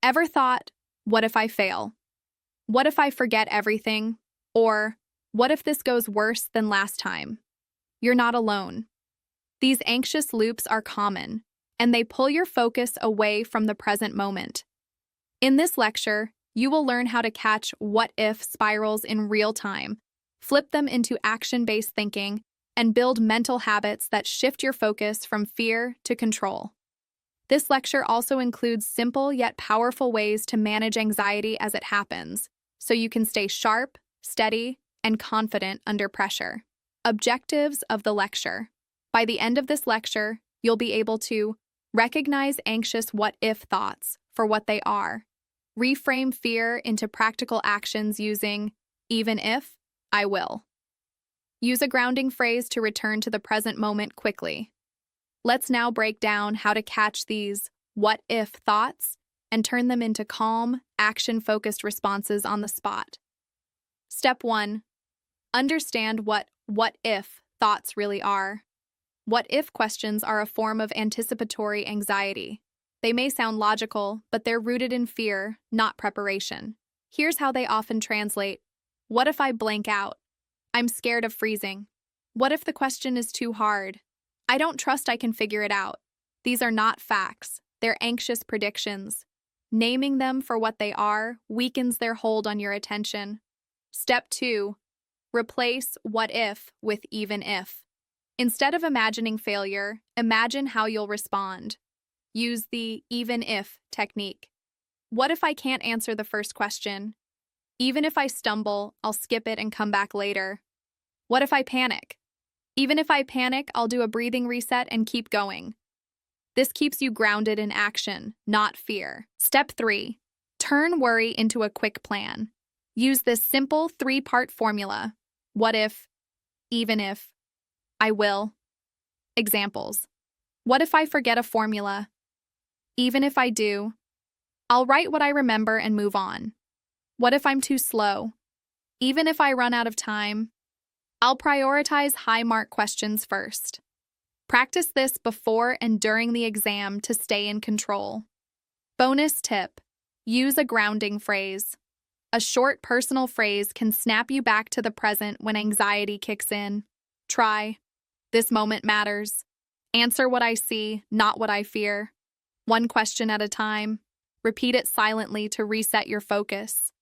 Ever thought, what if I fail? What if I forget everything? Or, what if this goes worse than last time? You're not alone. These anxious loops are common, and they pull your focus away from the present moment. In this lecture, you will learn how to catch what-if spirals in real time, flip them into action-based thinking, and build mental habits that shift your focus from fear to control. This lecture also includes simple yet powerful ways to manage anxiety as it happens, so you can stay sharp, steady, and confident under pressure. Objectives of the lecture. By the end of this lecture, you'll be able to recognize anxious what-if thoughts for what they are, reframe fear into practical actions using even if, I will. Use a grounding phrase to return to the present moment quickly. Let's now break down how to catch these what-if thoughts and turn them into calm, action-focused responses on the spot. Step 1. Understand what what-if thoughts really are. What-if questions are a form of anticipatory anxiety. They may sound logical, but they're rooted in fear, not preparation. Here's how they often translate. What if I blank out? I'm scared of freezing. What if the question is too hard? I don't trust I can figure it out. These are not facts. They're anxious predictions. Naming them for what they are weakens their hold on your attention. Step 2. Replace what if with even if. Instead of imagining failure, imagine how you'll respond. Use the even if technique. What if I can't answer the first question? Even if I stumble, I'll skip it and come back later. What if I panic? Even if I panic, I'll do a breathing reset and keep going. This keeps you grounded in action, not fear. Step 3. Turn worry into a quick plan. Use this simple 3-part formula. What if, even if, I will. Examples. What if I forget a formula? Even if I do, I'll write what I remember and move on. What if I'm too slow? Even if I run out of time, I'll prioritize high-mark questions first. Practice this before and during the exam to stay in control. Bonus tip: use a grounding phrase. A short personal phrase can snap you back to the present when anxiety kicks in. Try, this moment matters. Answer what I see, not what I fear. One question at a time. Repeat it silently to reset your focus.